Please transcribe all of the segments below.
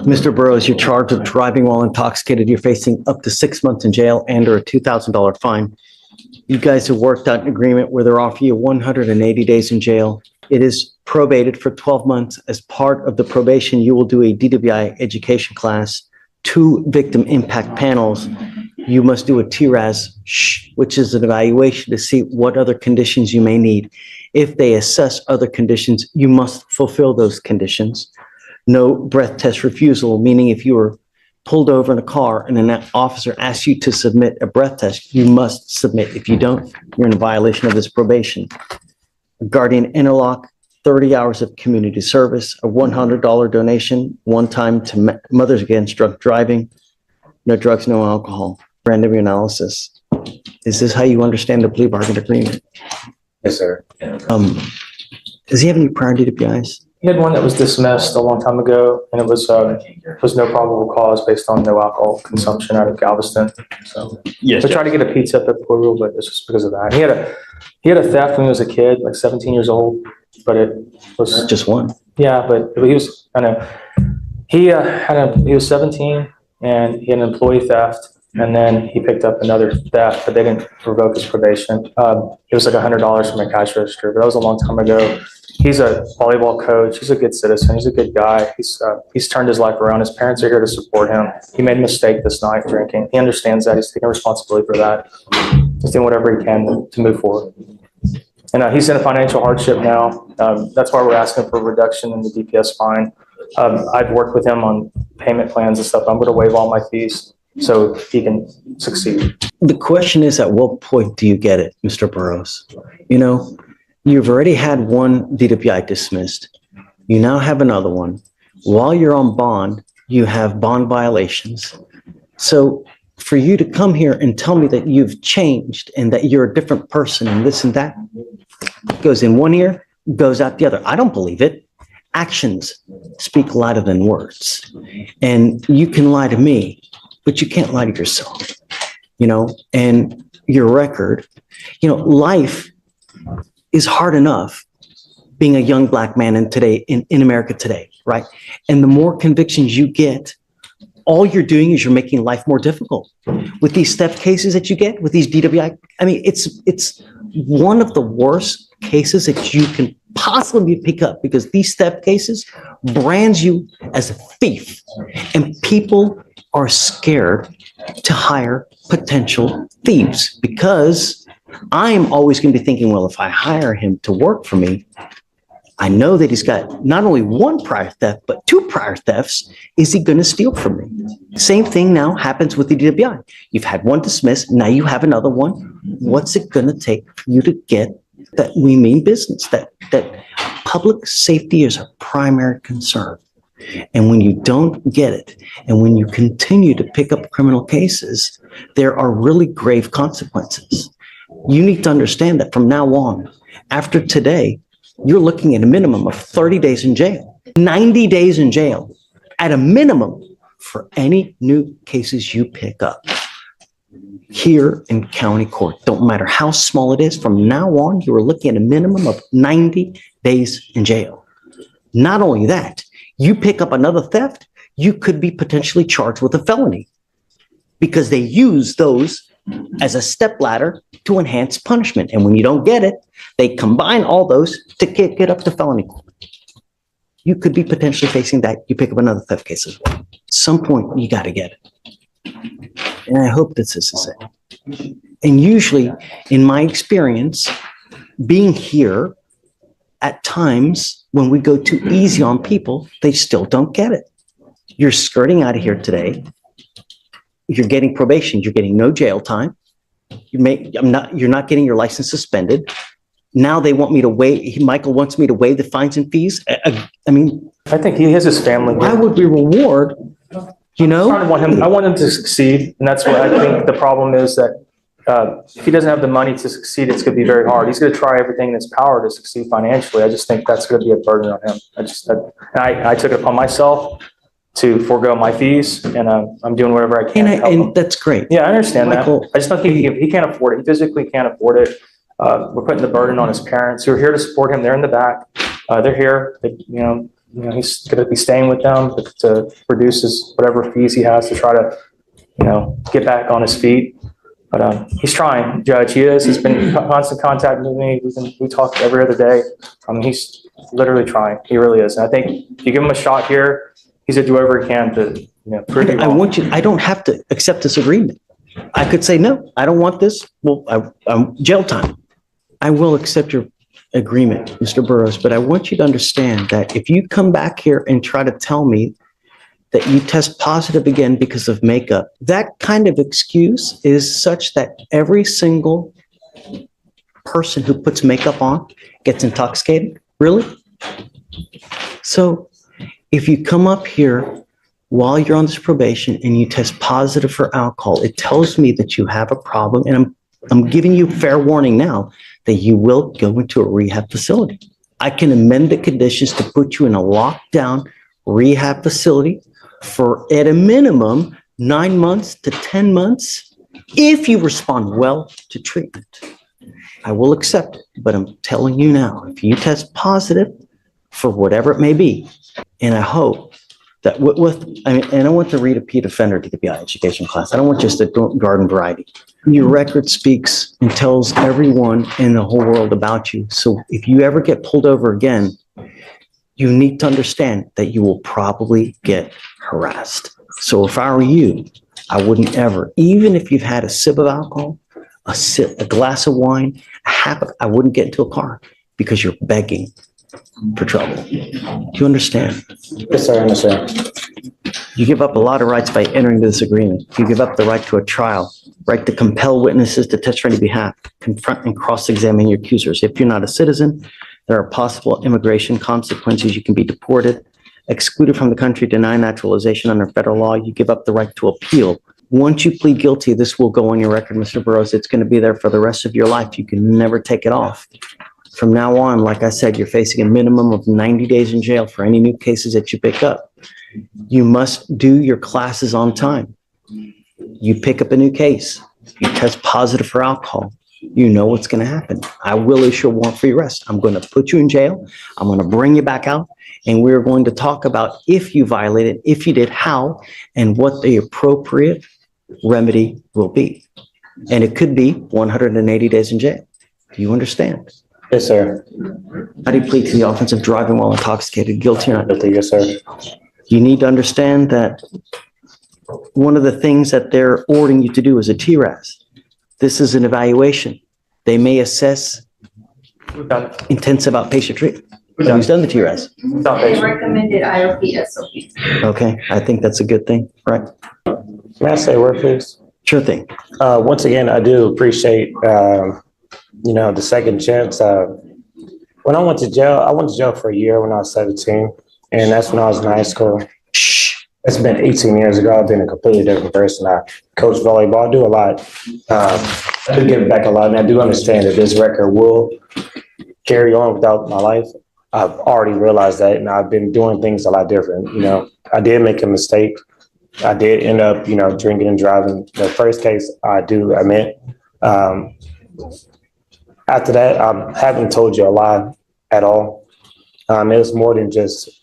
Mr. Burroughs, you're charged with driving while intoxicated. You're facing up to 6 months in jail and or a $2,000 fine. You guys have worked out an agreement where they're offering you 180 days in jail. It is probated for 12 months. As part of the probation, you will do a DWI education class, 2 victim impact panels. You must do a TRAS, which is an evaluation to see what other conditions you may need. If they assess other conditions, you must fulfill those conditions. No breath test refusal, meaning if you were pulled over in a car and an officer asks you to submit a breath test, you must submit. If you don't, you're in a violation of this probation. A guardian interlock, 30 hours of community service, a $100 donation, one time to Mothers Against Drunk Driving, no drugs, no alcohol, random analysis. Is this how you understand the plea bargain agreement? Yes, sir. Does he have any prior DWIs? He had one that was dismissed a long time ago, and it was no probable cause based on no alcohol consumption out of Galveston. So Yes. we tried to get a pizza at the courtroom, but it's just because of that. He had a theft when he was a kid, like 17 years old, but it was Just one. yeah. But he was he was 17 and he had an employee theft. And then he picked up another theft, but they didn't revoke his probation. It was like $100 from a cash register, but that was a long time ago. He's a volleyball coach. He's a good citizen. He's a good guy. He's turned his life around. His parents are here to support him. He made a mistake this night drinking. He understands that. He's taking responsibility for that. He's doing whatever he can to move forward. And he's in a financial hardship now. That's why we're asking for a reduction in the DPS fine. I've worked with him on payment plans and stuff. I'm going to waive all my fees so he can succeed. The question is, at what point do you get it, Mr. Burroughs? You know, you've already had one DWI dismissed. You now have another one. While you're on bond, you have bond violations. So for you to come here and tell me that you've changed and that you're a different person and this and that goes in one ear, goes out the other. I don't believe it. Actions speak louder than words. And you can lie to me, but you can't lie to yourself, you know, and your record. You know, life is hard enough being a young Black man in America today, right? And the more convictions you get, all you're doing is you're making life more difficult. With these theft cases that you get, with these DWI, I mean, it's one of the worst cases that you can possibly pick up, because these theft cases brands you as a thief, and people are scared to hire potential thieves, because I'm always going to be thinking, well, if I hire him to work for me, I know that he's got not only one prior theft, but 2 prior thefts. Is he going to steal from me? Same thing now happens with the DWI. You've had one dismissed. Now you have another one. What's it going to take for you to get that we mean business, that public safety is a primary concern? And when you don't get it, and when you continue to pick up criminal cases, there are really grave consequences. You need to understand that from now on, after today, you're looking at a minimum of 30 days in jail, 90 days in jail, at a minimum, for any new cases you pick up here in county court. Don't matter how small it is, from now on, you are looking at a minimum of 90 days in jail. Not only that, you pick up another theft, you could be potentially charged with a felony, because they use those as a stepladder to enhance punishment. And when you don't get it, they combine all those to get up to felony court. You could be potentially facing that. You pick up another theft case as well. At some point, you got to get it. And I hope that this is it. And usually, in my experience, being here, at times when we go too easy on people, they still don't get it. You're skirting out of here today. You're getting probation. You're getting no jail time. You're not getting your license suspended. Now they want me to waive. Michael wants me to waive the fines and fees. I mean, I think he has his family. Why would we reward? You know, I want him to succeed, and that's what I think the problem is, that if he doesn't have the money to succeed, it's going to be very hard. He's going to try everything in his power to succeed financially. I just think that's going to be a burden on him. I took it upon myself to forego my fees, and I'm doing whatever I can. And that's great. Yeah, I understand Michael, that. I just don't think he can't afford it. He physically can't afford it. We're putting the burden on his parents who are here to support him. They're in the back. They're here. he's going to be staying with them to produce whatever fees he has to try to, get back on his feet. But he's trying, Judge. He is. He's been in constant contact with me. We talk every other day. He's literally trying. He really is. And I think if you give him a shot here, he's going to do whatever he can to, prove you wrong. I don't have to accept this agreement. I could say, no, I don't want this. Well, I'm jail time. I will accept your agreement, Mr. Burroughs, but I want you to understand that if you come back here and try to tell me that you test positive again because of makeup, that kind of excuse is such that every single person who puts makeup on gets intoxicated. Really? So if you come up here while you're on this probation and you test positive for alcohol, it tells me that you have a problem. And I'm giving you fair warning now that you will go into a rehab facility. I can amend the conditions to put you in a lockdown rehab facility for, at a minimum, 9 months to 10 months if you respond well to treatment. I will accept it, but I'm telling you now, if you test positive for whatever it may be, and I hope that and I want the repeat offender to be education class. I don't want just a garden variety. Your record speaks and tells everyone in the whole world about you. So if you ever get pulled over again, you need to understand that you will probably get harassed. So if I were you, I wouldn't ever, even if you've had a sip of alcohol, a glass of wine, I wouldn't get into a car because you're begging for trouble. Do you understand? Yes, sir, I understand. You give up a lot of rights by entering this agreement. You give up the right to a trial, right to compel witnesses to testify on your behalf, confront and cross-examine your accusers. If you're not a citizen, there are possible immigration consequences. You can be deported, excluded from the country, denied naturalization under federal law. You give up the right to appeal. Once you plead guilty, this will go on your record, Mr. Burroughs. It's going to be there for the rest of your life. You can never take it off. From now on, like I said, you're facing a minimum of 90 days in jail for any new cases that you pick up. You must do your classes on time. You pick up a new case. You test positive for alcohol. You know what's going to happen. I will issue a warrant for your arrest. I'm going to put you in jail. I'm going to bring you back out. And we're going to talk about if you violated, if you did, how, and what the appropriate remedy will be. And it could be 180 days in jail. Do you understand? Yes, sir. How do you plead to the offense of driving while intoxicated, guilty or not? Guilty, yes, sir. You need to understand that one of the things that they're ordering you to do is a TRAS. This is an evaluation. They may assess We've done it. intensive outpatient treatment. We've done Who's done the TRAS? It's not They patient. recommended IOP SOP. Okay, I think that's a good thing, right? May I say a word, please? Sure thing. Once again, I do appreciate, the second chance. When I went to jail for a year when I was 17, and that's when I was in high school. It's been 18 years ago. I've been a completely different person. I coach volleyball. I do a lot. I do give back a lot, and I do understand that this record will carry on without my life. I've already realized that, and I've been doing things a lot different. I did make a mistake. I did end up, drinking and driving. The first case I admit. After that, I haven't told you a lie at all. It was more than just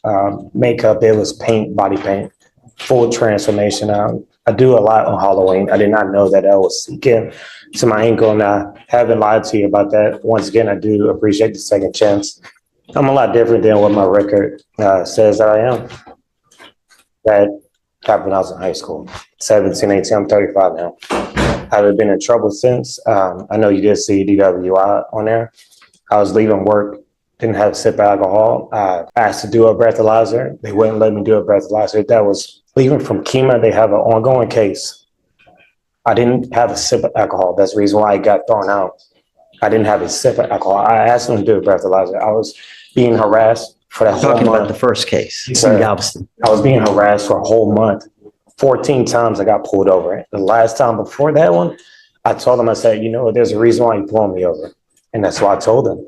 makeup. It was paint, body paint, full transformation. I do a lot on Halloween. I did not know that I was getting to my ankle, and I haven't lied to you about that. Once again, I do appreciate the second chance. I'm a lot different than what my record says that I am. That happened when I was in high school, 17, 18. I'm 35 now. I haven't been in trouble since. I know you did see DWI on there. I was leaving work, didn't have a sip of alcohol. I asked to do a breathalyzer. They wouldn't let me do a breathalyzer. That was leaving from Kima. They have an ongoing case. I didn't have a sip of alcohol. That's the reason why I got thrown out. I didn't have a sip of alcohol. I asked them to do a breathalyzer. I was being harassed for that whole Talking about month. the first case Sir. in Galveston. I was being harassed for a whole month. 14 times I got pulled over. The last time before that one, I told them, I said, there's a reason why you pulling me over. And that's why I told them.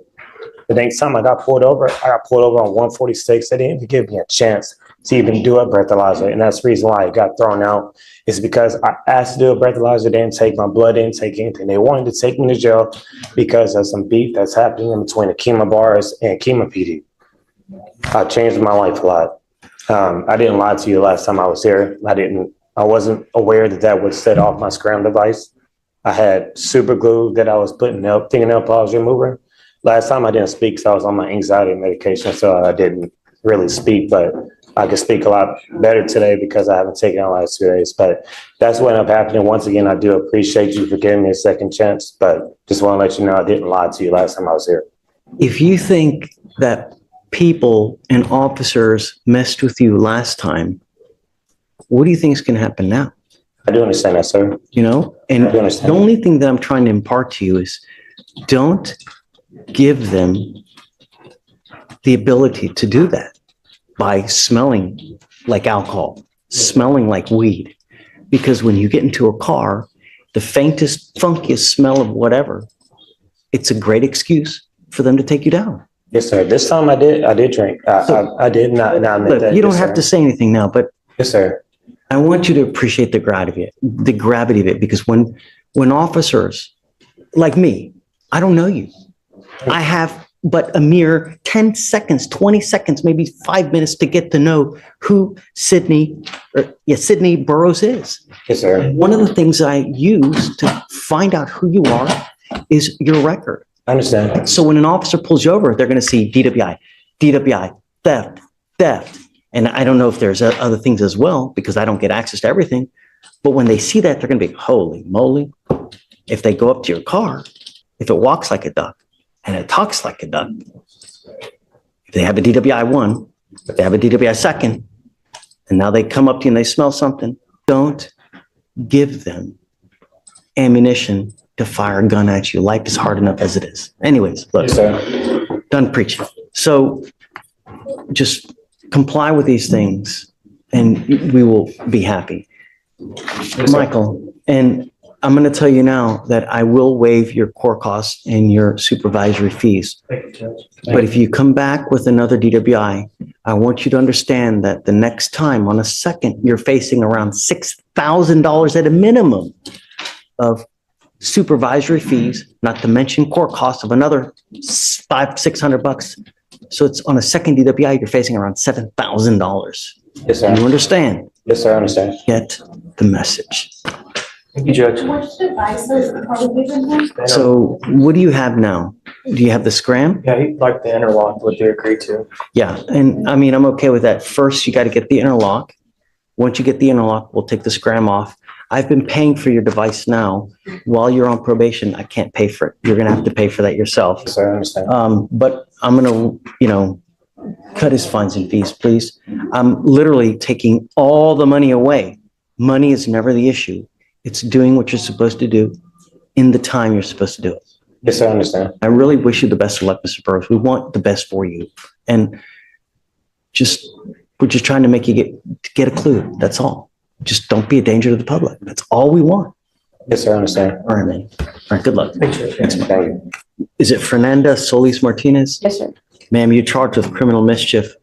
The next time I got pulled over on 146. They didn't even give me a chance to even do a breathalyzer. And that's the reason why I got thrown out, is because I asked to do a breathalyzer. They didn't take my blood, didn't take anything. They wanted to take me to jail because of some beef that's happening in between the Kima bars and Kima PD. changed my life a lot. I didn't lie to you last time I was here. I wasn't aware that that would set off my scram device. I had super glue that I was putting up, fingernail polish remover. Last time I didn't speak because I was on my anxiety medication, so I didn't really speak, but I can speak a lot better today because I haven't taken it the last 2 days. But that's what ended up happening. Once again, I do appreciate you for giving me a second chance, but just want to let you know I didn't lie to you last time I was here. If you think that people and officers messed with you last time, what do you think is going to happen now? I do understand that, sir. You know, and I do understand. the only thing that I'm trying to impart to you is don't give them the ability to do that by smelling like alcohol, smelling like weed. Because when you get into a car, the faintest, funkiest smell of whatever, it's a great excuse for them to take you down. Yes, sir. This time I did drink. I did not admit Look, that. you don't Yes, have sir. to say anything now, but Yes, sir. I want you to appreciate the gravity of it, because when officers like me, I don't know you. I have but a mere 10 seconds, 20 seconds, maybe 5 minutes to get to know who Sydney Burroughs is. Yes, sir. One of the things I use to find out who you are is your record. I understand. So when an officer pulls you over, they're going to see DWI, theft. And I don't know if there's other things as well, because I don't get access to everything. But when they see that, they're going to be, holy moly. If they go up to your car, if it walks like a duck and it talks like a duck, if they have a DWI 1, if they have a DWI 2nd, and now they come up to you and they smell something, don't give them ammunition to fire a gun at you. Life is hard enough as it is. Anyways, look, Yes, sir. done preaching. So just comply with these things and we will be happy. Yes, sir. Michael, and I'm going to tell you now that I will waive your court costs and your supervisory fees. Thank you, Judge. But if you come back with another DWI, I want you to understand that the next time on a second, you're facing around $6,000 at a minimum of supervisory fees, not to mention court costs of another $500-600. So it's on a second DWI, you're facing around $7,000. Yes, sir. You understand? Yes, sir. I understand. Get the message. Thank you, Judge. Which device is probably given him? So what do you have now? Do you have the scram? Yeah, he liked the interlock, what they agreed to. Yeah, and I mean, I'm okay with that. First, you got to get the interlock. Once you get the interlock, we'll take the scram off. I've been paying for your device now. While you're on probation, I can't pay for it. You're going to have to pay for that yourself. Yes, sir. I understand. But I'm going to, cut his fines and fees, please. I'm literally taking all the money away. Money is never the issue. It's doing what you're supposed to do in the time you're supposed to do it. Yes, sir. I understand. I really wish you the best of luck, Mr. Burroughs. We want the best for you. And we're just trying to make you get a clue. That's all. Just don't be a danger to the public. That's all we want. Yes, sir. I understand. All right, man. All right, good luck. Thank you, Judge. Thank you. Is it Fernanda Solis Martinez? Yes, sir. Ma'am, you're charged with criminal mischief.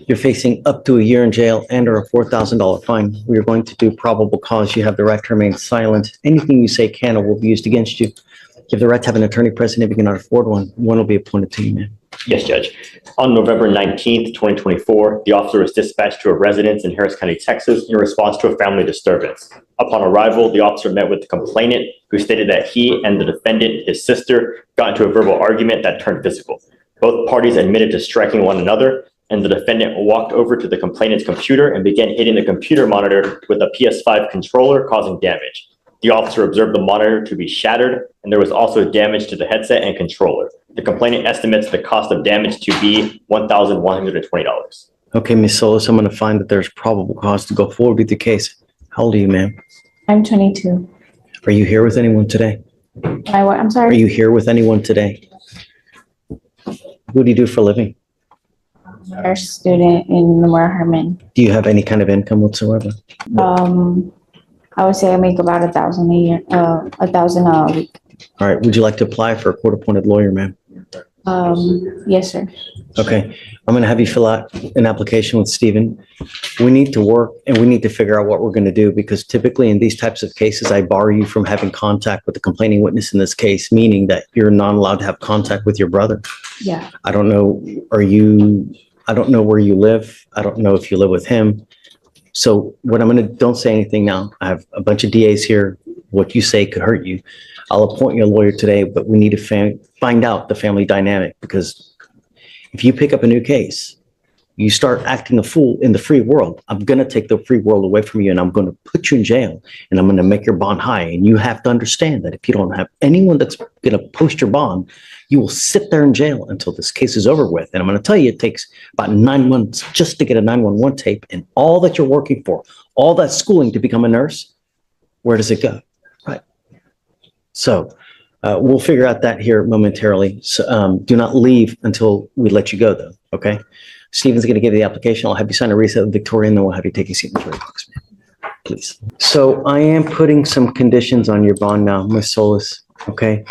You're facing up to a year in jail and or a $4,000 fine. We are going to do probable cause. You have the right to remain silent. Anything you say can or will be used against you. You have the right to have an attorney present. If you cannot afford one will be appointed to you, ma'am. Yes, Judge. On November 19th, 2024, the officer was dispatched to a residence in Harris County, Texas, in response to a family disturbance. Upon arrival, the officer met with the complainant, who stated that he and the defendant, his sister, got into a verbal argument that turned physical. Both parties admitted to striking one another, and the defendant walked over to the complainant's computer and began hitting the computer monitor with a PS5 controller, causing damage. The officer observed the monitor to be shattered, and there was also damage to the headset and controller. The complainant estimates the cost of damage to be $1,120. Okay, Ms. Solis, I'm going to find that there's probable cause to go forward with the case. How old are you, ma'am? I'm 22. Are you here with anyone today? I'm Are sorry. you here with anyone today? What do you do for a living? Nurse student in Memorial Herman. Do you have any kind of income whatsoever? I would say I make about 1,000 a year, 1,000 a week. All right, would you like to apply for a court-appointed lawyer, ma'am? Yes, sir. Okay, I'm gonna have you fill out an application with Stephen. We need to work and we need to figure out what we're gonna do because typically in these types of cases, I bar you from having contact with the complaining witness in this case, meaning that you're not allowed to have contact with your brother. Yeah. I don't know, I don't know where you live. I don't know if you live with him. So don't say anything now. I have a bunch of DAs here. What you say could hurt you. I'll appoint you a lawyer today, but we need to find out the family dynamic because if you pick up a new case, you start acting a fool in the free world, I'm going to take the free world away from you and I'm going to put you in jail and I'm going to make your bond high. And you have to understand that if you don't have anyone that's going to post your bond, you will sit there in jail until this case is over with. And I'm going to tell you, it takes about 9 months just to get a 911 tape and all that you're working for, all that schooling to become a nurse. Where does it go? Right. So we'll figure out that here momentarily. So, do not leave until we let you go, though. Okay. Stephen's going to give you the application. I'll have you sign a reset with Victoria, and then we'll have you take a seat in the jury box, please. So I am putting some conditions on your bond now, Ms. Solis. Okay.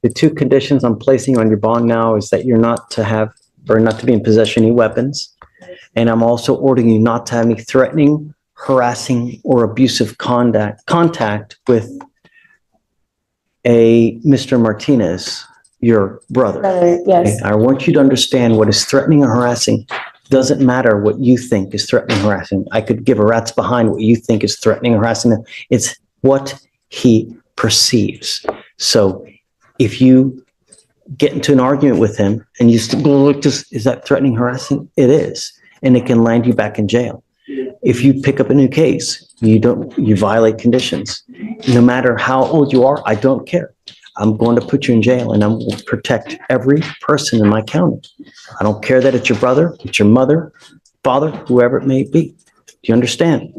The two conditions I'm placing on your bond now is that you're not to have or not to be in possession of any weapons, and I'm also ordering you not to have any threatening, harassing, or abusive contact with a Mr. Martinez, your brother. Brother, yes. Okay? I want you to understand what is threatening or harassing. Doesn't matter what you think is threatening or harassing. I could give a rat's behind what you think is threatening or harassing. It's what he perceives. So if you get into an argument with him and you look, is that threatening, harassing? It is. And it can land you back in jail. If you pick up a new case, you violate conditions. No matter how old you are, I don't care. I'm going to put you in jail and I'm going to protect every person in my county. I don't care that it's your brother, it's your mother, father, whoever it may be. Do you understand?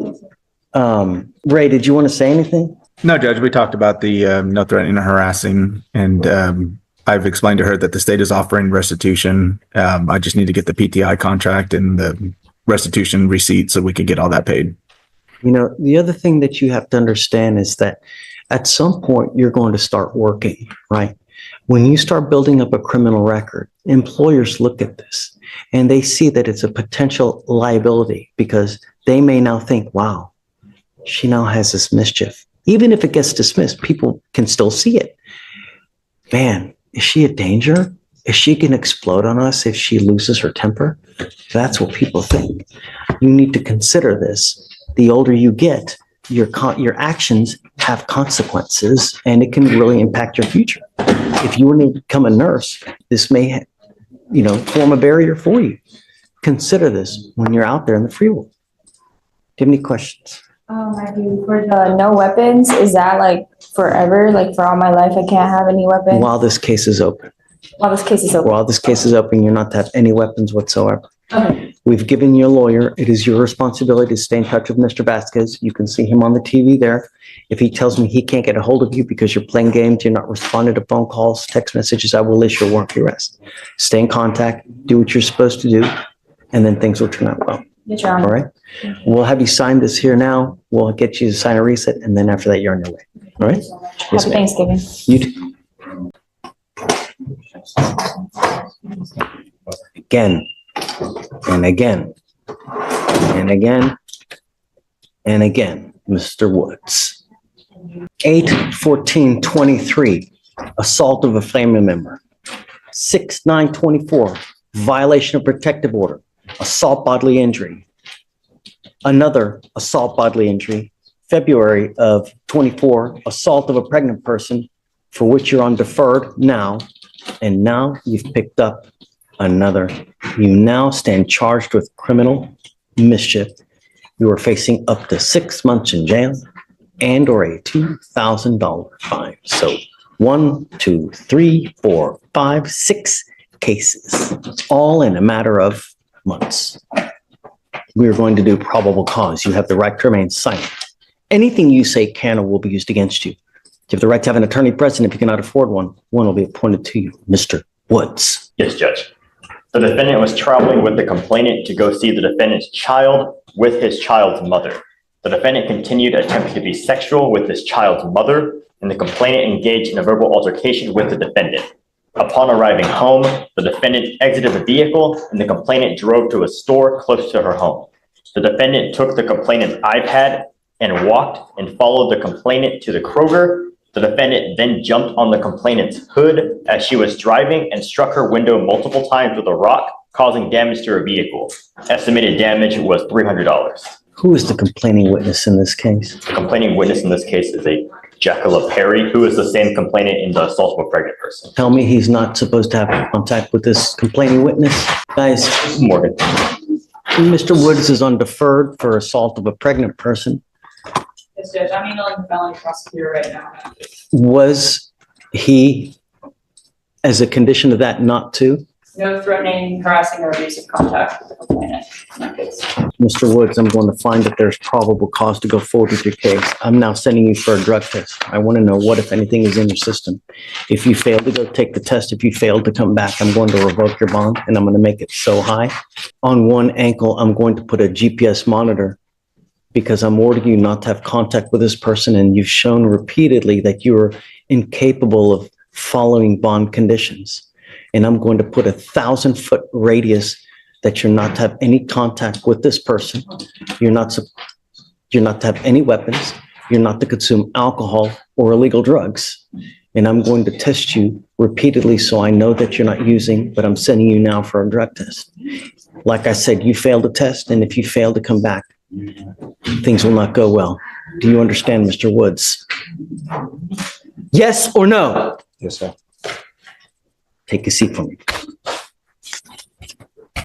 Ray, did you want to say anything? No, Judge, we talked about the no threatening or harassing, and I've explained to her that the state is offering restitution. I just need to get the PTI contract and the restitution receipt so we can get all that paid. You know, the other thing that you have to understand is that at some point you're going to start working, right? When you start building up a criminal record, employers look at this and they see that it's a potential liability because they may now think, wow, she now has this mischief. Even if it gets dismissed, people can still see it. Man, is she a danger? Is she going to explode on us if she loses her temper? That's what people think. You need to consider this. The older you get, your actions have consequences, and it can really impact your future. If you want to become a nurse, this may, form a barrier for you. Consider this when you're out there in the free world. Do you have any questions? I do. For the no weapons, is that like forever? Like for all my life, I can't have any weapons? While this case is open. While this case is open. While this case is open, you're not to have any weapons whatsoever. Okay. We've given you a lawyer. It is your responsibility to stay in touch with Mr. Vasquez. You can see him on the TV there. If he tells me he can't get a hold of you because you're playing games, you're not responding to phone calls, text messages, I will issue a warrant for arrest. Stay in contact, do what you're supposed to do, and then things will turn out well. Yes, Your Honor. All right? We'll have you sign this here now. We'll get you to sign a reset, and then after that, you're on your way. All right? Yes, Happy ma'am. Thanksgiving. You too. Again, and again, and again, and again, Mr. Woods. 8/14/23, assault of a family member. 6/9/24, violation of protective order, assault bodily injury. Another assault bodily injury, February of 24, assault of a pregnant person, for which you're on deferred now, and now you've picked up another. You now stand charged with criminal mischief. You are facing up to 6 months in jail and or a $2,000 fine. So 1, 2, 3, 4, 5, 6 cases, all in a matter of months. We are going to do probable cause. You have the right to remain silent. Anything you say can or will be used against you. You have the right to have an attorney present. If you cannot afford one will be appointed to you. Mr. Woods. Yes, Judge. The defendant was traveling with the complainant to go see the defendant's child with his child's mother. The defendant continued attempting to be sexual with his child's mother, and the complainant engaged in a verbal altercation with the defendant. Upon arriving home, the defendant exited the vehicle and the complainant drove to a store close to her home. The defendant took the complainant's iPad and walked and followed the complainant to the Kroger. The defendant then jumped on the complainant's hood as she was driving and struck her window multiple times with a rock, causing damage to her vehicle. Estimated damage was $300. Who is the complaining witness in this case? The complaining witness in this case is a Jacqueline Perry, who is the same complainant in the assault of a pregnant person. Tell me he's not supposed to have contact with this complaining witness? Guys, Morgan. Mr. Woods is on deferred for assault of a pregnant person. Yes, Judge, I'm emailing the felony prosecutor right now. Was he, as a condition of that, not to? No threatening, harassing, or abusive contact with the complainant in that case. Mr. Woods, I'm going to find that there's probable cause to go forward with your case. I'm now sending you for a drug test. I want to know what, if anything, is in your system. If you fail to go take the test, if you fail to come back, I'm going to revoke your bond and I'm going to make it so high. On one ankle, I'm going to put a GPS monitor because I'm ordering you not to have contact with this person, and you've shown repeatedly that you are incapable of following bond conditions. And I'm going to put a 1,000-foot radius that you're not to have any contact with this person. You're not to have any weapons. You're not to consume alcohol or illegal drugs. And I'm going to test you repeatedly so I know that you're not using, but I'm sending you now for a drug test. Like I said, you failed a test, and if you fail to come back, things will not go well. Do you understand, Mr. Woods? Yes or no? Yes, sir. Take a seat for me.